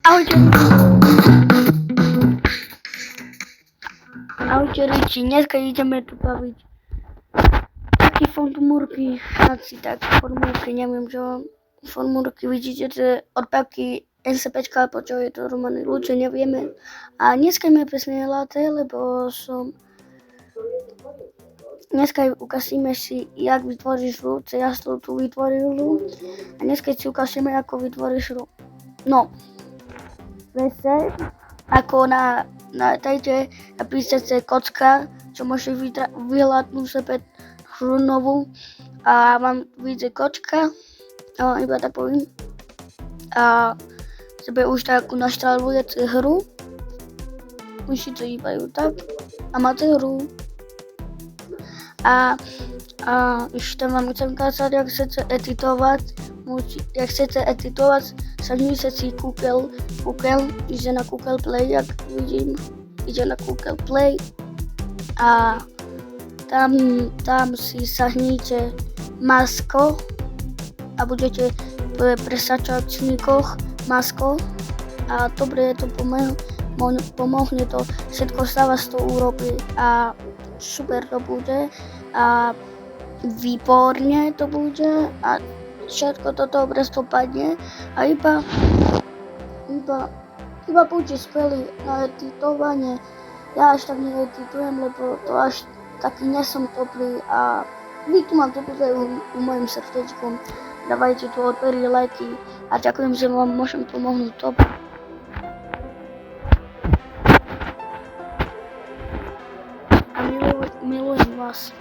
Ahojte. Ahojte Riči, dneska ideme tu baviť taký formulky, asi tak formulky, neviem čo, formulky vidíte od Pavky NCPčka, alebo čo je to Romany Luče, nevieme. A dneska mi je presne laté, lebo dneska ukazíme si, jak vytvoríš rúce, ja som tu vytvoril a dneska si ukážeme, ako vytvoríš rúce. No, zase, ako na tejte napíšete kocka, čo môže vyhľadnúť sebe hru novú a vám vyjde kocka, a iba tak poviem, a sebe už tak naštalujete hru, musíte iba ju tak a máte hru. A ešte vám chcem kázať, jak chcete editovať, sahnite si Google, ide na Google Play, jak vidím, ide na Google Play a tam si sahnite Masko a budete v presačníkoch Masko a dobre to pomohne to, všetko sa vás to urobí a super to bude a výborne to bude a všetko to dobre dopadne a iba buďte skvelí na editovanie. Ja až tak needitujem, lebo to až taký nesom dobrý a vy tu mám to bude u mojim srdečkom. Dávajte tu odbery, lajky a ďakujem, že vám môžem pomohnúť dobre. A milujem vás.